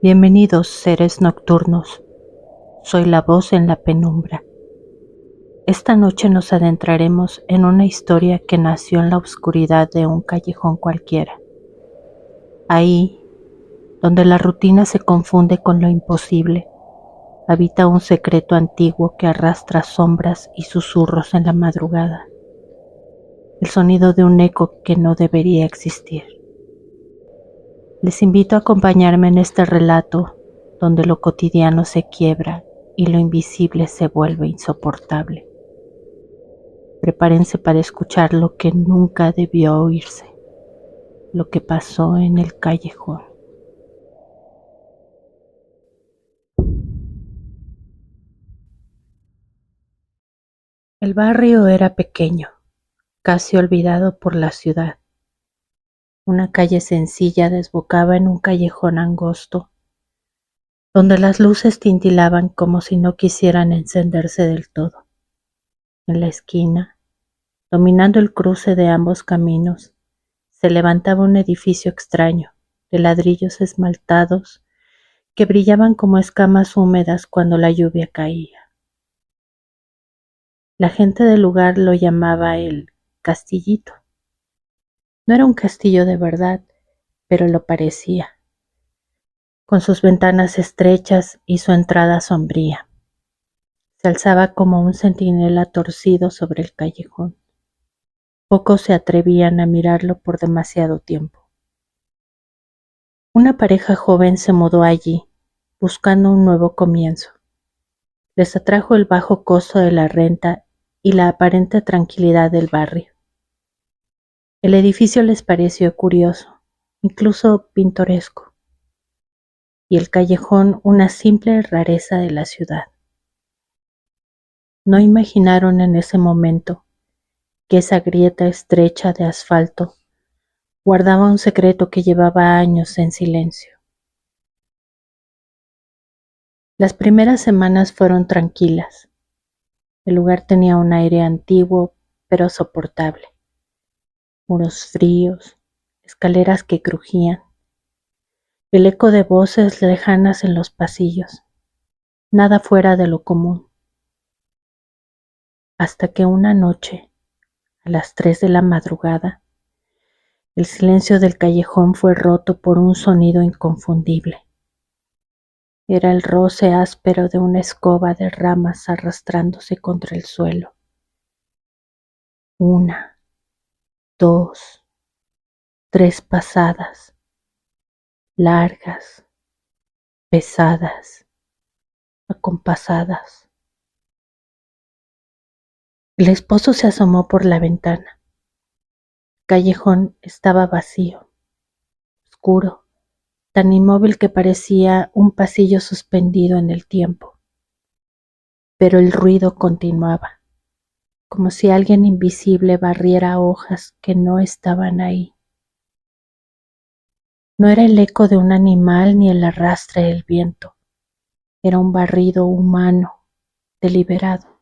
Bienvenidos, seres nocturnos. Soy la voz en la penumbra. Esta noche nos adentraremos en una historia que nació en la oscuridad de un callejón cualquiera. Ahí, donde la rutina se confunde con lo imposible, habita un secreto antiguo que arrastra sombras y susurros en la madrugada. El sonido de un eco que no debería existir. Les invito a acompañarme en este relato donde lo cotidiano se quiebra y lo invisible se vuelve insoportable. Prepárense para escuchar lo que nunca debió oírse, lo que pasó en el callejón. El barrio era pequeño, casi olvidado por la ciudad. Una calle sencilla desbocaba en un callejón angosto, donde las luces tintilaban como si no quisieran encenderse del todo. En la esquina, dominando el cruce de ambos caminos, se levantaba un edificio extraño, de ladrillos esmaltados que brillaban como escamas húmedas cuando la lluvia caía. La gente del lugar lo llamaba el Castillito. No era un castillo de verdad, pero lo parecía, con sus ventanas estrechas y su entrada sombría. Se alzaba como un centinela torcido sobre el callejón. Pocos se atrevían a mirarlo por demasiado tiempo. Una pareja joven se mudó allí, buscando un nuevo comienzo. Les atrajo el bajo costo de la renta y la aparente tranquilidad del barrio. El edificio les pareció curioso, incluso pintoresco, y el callejón una simple rareza de la ciudad. No imaginaron en ese momento que esa grieta estrecha de asfalto guardaba un secreto que llevaba años en silencio. Las primeras semanas fueron tranquilas. El lugar tenía un aire antiguo pero soportable. Muros fríos, escaleras que crujían, el eco de voces lejanas en los pasillos, nada fuera de lo común. Hasta que una noche, a las 3 de la madrugada, el silencio del callejón fue roto por un sonido inconfundible. Era el roce áspero de una escoba de ramas arrastrándose contra el suelo. Una, dos, tres pasadas, largas, pesadas, acompasadas. El esposo se asomó por la ventana. El callejón estaba vacío, oscuro, tan inmóvil que parecía un pasillo suspendido en el tiempo. Pero el ruido continuaba, como si alguien invisible barriera hojas que no estaban ahí. No era el eco de un animal ni el arrastre del viento, era un barrido humano, deliberado.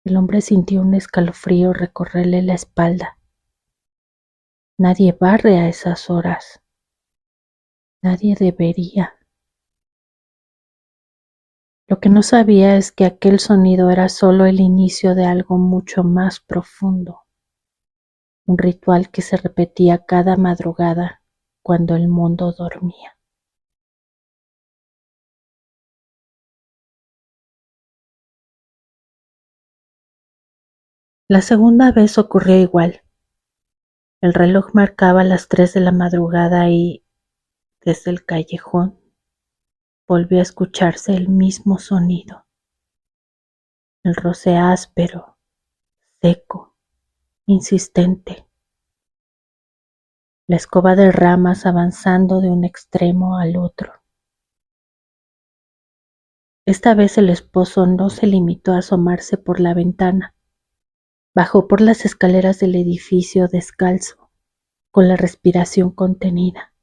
El hombre sintió un escalofrío recorrerle la espalda. Nadie barre a esas horas. Nadie debería. Lo que no sabía es que aquel sonido era solo el inicio de algo mucho más profundo, un ritual que se repetía cada madrugada cuando el mundo dormía. La segunda vez ocurrió igual. El reloj marcaba las 3 de la madrugada y, desde el callejón, volvió a escucharse el mismo sonido, el roce áspero, seco, insistente. La escoba de ramas avanzando de un extremo al otro. Esta vez el esposo no se limitó a asomarse por la ventana. Bajó por las escaleras del edificio descalzo, con la respiración contenida.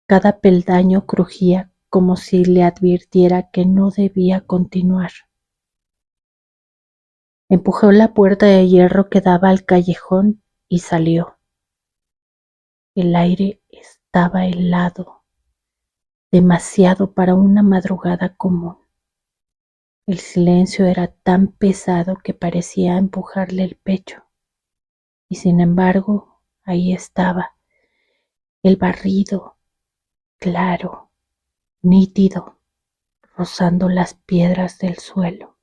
Cada peldaño crujía como si le advirtiera que no debía continuar. Empujó la puerta de hierro que daba al callejón y salió. El aire estaba helado, demasiado para una madrugada común. El silencio era tan pesado que parecía empujarle el pecho, y sin embargo, ahí estaba, el barrido, claro, nítido, rozando las piedras del suelo.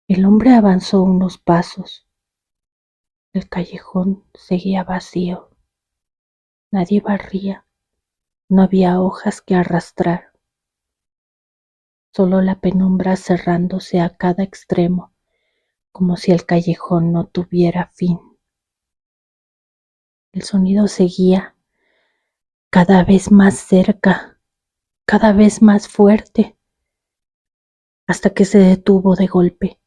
El hombre avanzó unos pasos. El callejón seguía vacío. Nadie barría. No había hojas que arrastrar. Solo la penumbra cerrándose a cada extremo, como si el callejón no tuviera fin. El sonido seguía, cada vez más cerca, cada vez más fuerte, hasta que se detuvo de golpe.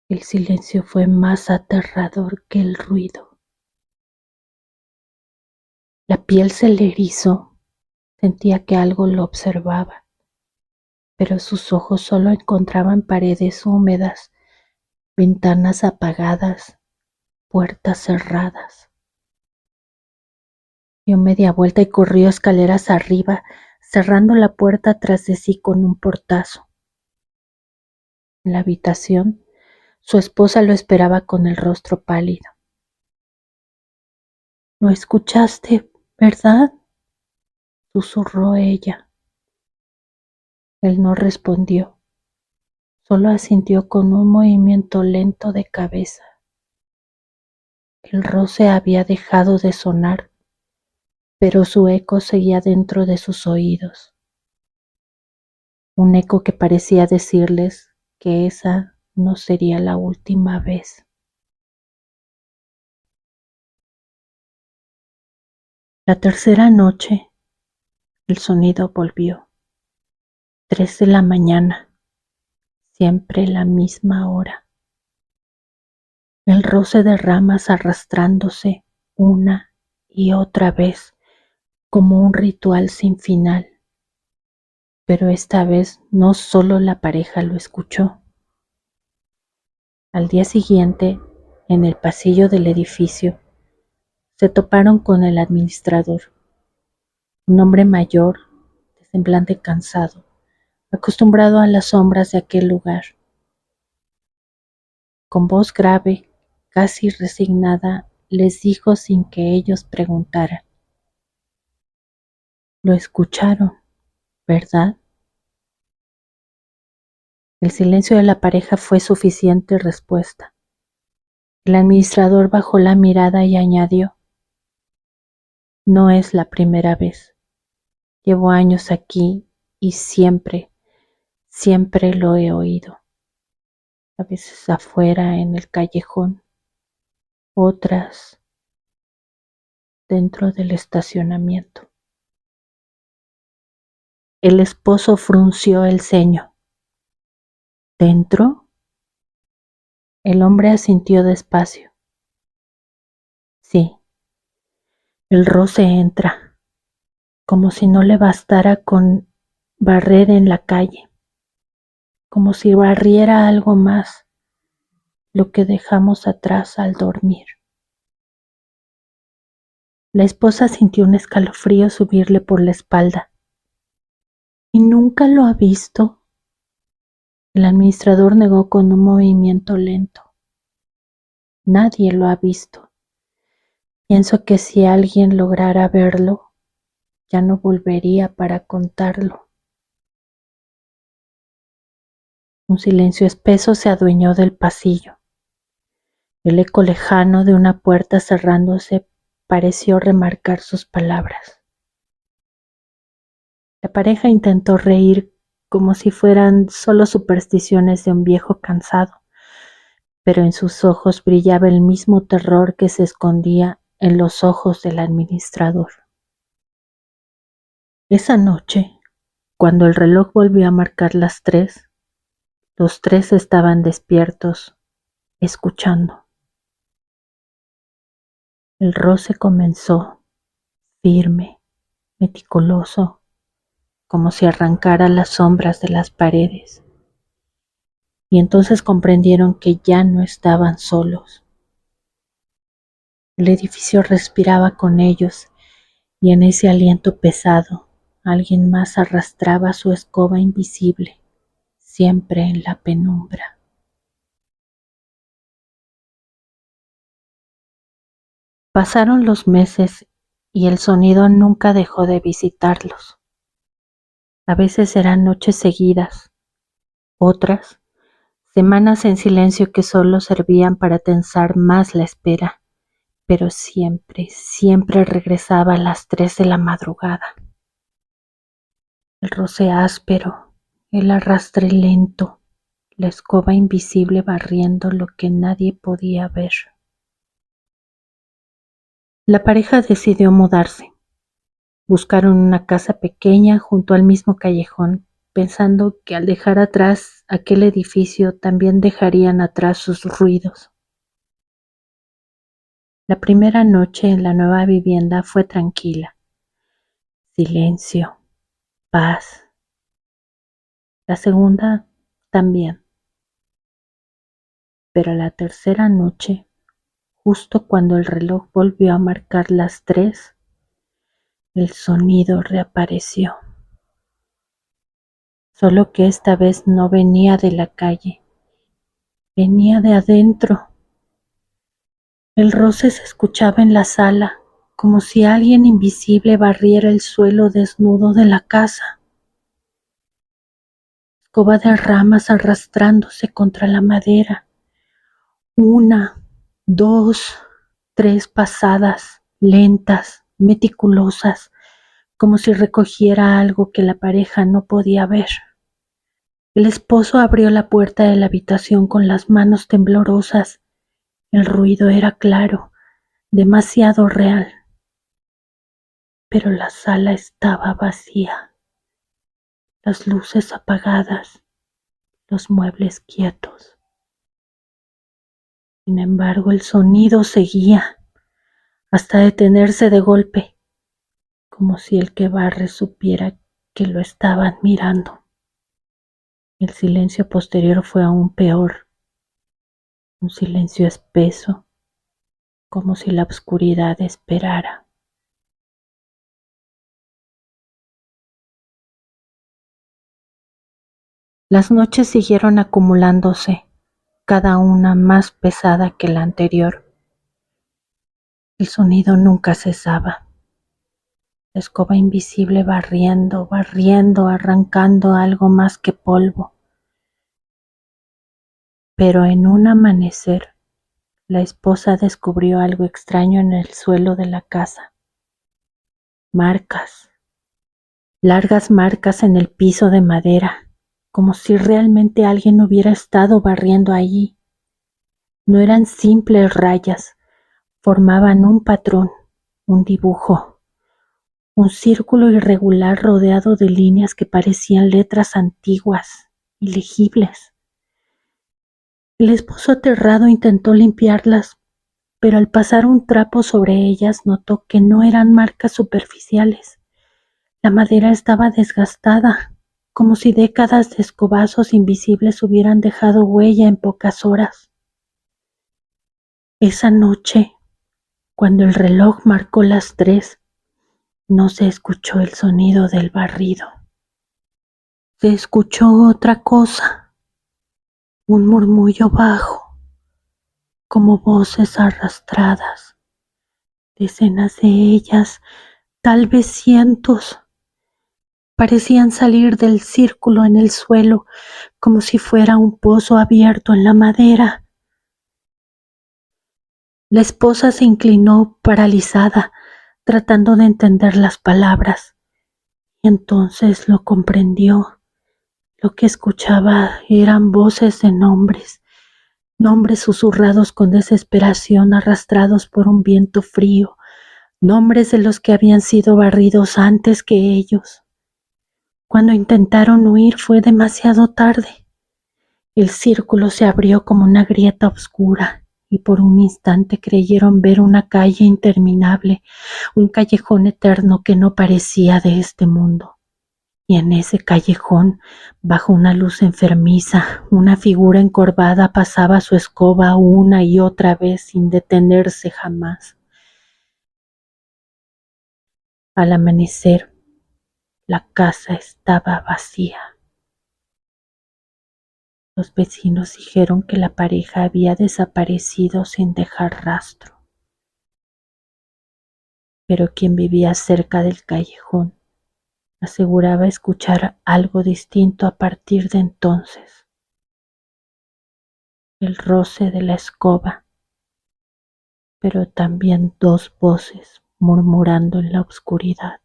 El silencio fue más aterrador que el ruido. La piel se le erizó, sentía que algo lo observaba, pero sus ojos solo encontraban paredes húmedas, ventanas apagadas, puertas cerradas. Dio media vuelta y corrió escaleras arriba, cerrando la puerta tras de sí con un portazo. En la habitación, su esposa lo esperaba con el rostro pálido. «¿Lo escuchaste, verdad?», susurró ella. Él no respondió, solo asintió con un movimiento lento de cabeza. El roce había dejado de sonar, pero su eco seguía dentro de sus oídos. Un eco que parecía decirles que esa no sería la última vez. La tercera noche, el sonido volvió. 3 de la mañana, siempre la misma hora. El roce de ramas arrastrándose una y otra vez como un ritual sin final. Pero esta vez no solo la pareja lo escuchó. Al día siguiente, en el pasillo del edificio, se toparon con el administrador, un hombre mayor, de semblante cansado, acostumbrado a las sombras de aquel lugar. Con voz grave, casi resignada, les dijo sin que ellos preguntaran: «Lo escucharon, ¿verdad?». El silencio de la pareja fue suficiente respuesta. El administrador bajó la mirada y añadió: «No es la primera vez. Llevo años aquí y siempre lo he oído. A veces afuera en el callejón, otras dentro del estacionamiento». El esposo frunció el ceño. ¿Dentro? El hombre asintió despacio. Sí, el roce entra, como si no le bastara con barrer en la calle, como si barriera algo más, lo que dejamos atrás al dormir. La esposa sintió un escalofrío subirle por la espalda. ¿Y nunca lo ha visto? El administrador negó con un movimiento lento. Nadie lo ha visto. Pienso que si alguien lograra verlo, ya no volvería para contarlo. Un silencio espeso se adueñó del pasillo. El eco lejano de una puerta cerrándose pareció remarcar sus palabras. La pareja intentó reír como si fueran solo supersticiones de un viejo cansado, pero en sus ojos brillaba el mismo terror que se escondía en los ojos del administrador. Esa noche, cuando el reloj volvió a marcar las 3, los 3 estaban despiertos, escuchando. El roce comenzó, firme, meticuloso, como si arrancara las sombras de las paredes. Y entonces comprendieron que ya no estaban solos. El edificio respiraba con ellos y en ese aliento pesado alguien más arrastraba su escoba invisible, siempre en la penumbra. Pasaron los meses y el sonido nunca dejó de visitarlos. A veces eran noches seguidas, otras semanas en silencio que solo servían para tensar más la espera, pero siempre, siempre regresaba a las 3 de la madrugada. El roce áspero, el arrastre lento, la escoba invisible barriendo lo que nadie podía ver. La pareja decidió mudarse. Buscaron una casa pequeña junto al mismo callejón, pensando que al dejar atrás aquel edificio también dejarían atrás sus ruidos. La primera noche en la nueva vivienda fue tranquila. Silencio, paz. La segunda también. Pero la tercera noche, justo cuando el reloj volvió a marcar las 3, el sonido reapareció. Solo que esta vez no venía de la calle, venía de adentro. El roce se escuchaba en la sala, como si alguien invisible barriera el suelo desnudo de la casa. Escoba de ramas arrastrándose contra la madera. 1, 2, 3 pasadas, lentas, meticulosas, como si recogiera algo que la pareja no podía ver. El esposo abrió la puerta de la habitación con las manos temblorosas. El ruido era claro, demasiado real, pero la sala estaba vacía, las luces apagadas, los muebles quietos. Sin embargo, el sonido seguía, hasta detenerse de golpe, como si el que barre supiera que lo estaban mirando. El silencio posterior fue aún peor, un silencio espeso, como si la oscuridad esperara. Las noches siguieron acumulándose, cada una más pesada que la anterior. El sonido nunca cesaba. La escoba invisible barriendo, arrancando algo más que polvo. Pero en un amanecer, la esposa descubrió algo extraño en el suelo de la casa. Marcas, largas marcas en el piso de madera, como si realmente alguien hubiera estado barriendo allí. No eran simples rayas, formaban un patrón, un dibujo, un círculo irregular rodeado de líneas que parecían letras antiguas, ilegibles. El esposo aterrado intentó limpiarlas, pero al pasar un trapo sobre ellas notó que no eran marcas superficiales. La madera estaba desgastada, como si décadas de escobazos invisibles hubieran dejado huella en pocas horas. Esa noche, cuando el reloj marcó las 3, no se escuchó el sonido del barrido. Se escuchó otra cosa, un murmullo bajo, como voces arrastradas, decenas de ellas, tal vez cientos. Parecían salir del círculo en el suelo, como si fuera un pozo abierto en la madera. La esposa se inclinó paralizada, tratando de entender las palabras, y entonces lo comprendió. Lo que escuchaba eran voces de nombres, nombres susurrados con desesperación, arrastrados por un viento frío, nombres de los que habían sido barridos antes que ellos. Cuando intentaron huir fue demasiado tarde. El círculo se abrió como una grieta oscura y por un instante creyeron ver una calle interminable, un callejón eterno que no parecía de este mundo. Y en ese callejón, bajo una luz enfermiza, una figura encorvada pasaba su escoba una y otra vez sin detenerse jamás. Al amanecer, la casa estaba vacía. Los vecinos dijeron que la pareja había desaparecido sin dejar rastro, pero quien vivía cerca del callejón aseguraba escuchar algo distinto a partir de entonces: el roce de la escoba, pero también dos voces murmurando en la oscuridad.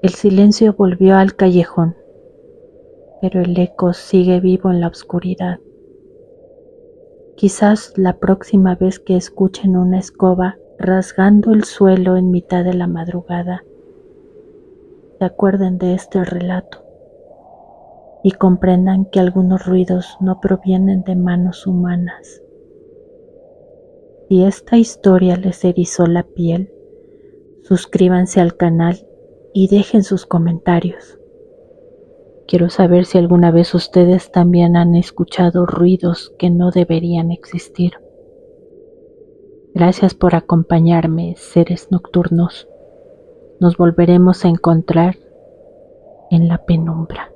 El silencio volvió al callejón, pero el eco sigue vivo en la oscuridad. Quizás la próxima vez que escuchen una escoba rasgando el suelo en mitad de la madrugada, se acuerden de este relato y comprendan que algunos ruidos no provienen de manos humanas. Si esta historia les erizó la piel, suscríbanse al canal y dejen sus comentarios. Quiero saber si alguna vez ustedes también han escuchado ruidos que no deberían existir. Gracias por acompañarme, seres nocturnos. Nos volveremos a encontrar en la penumbra.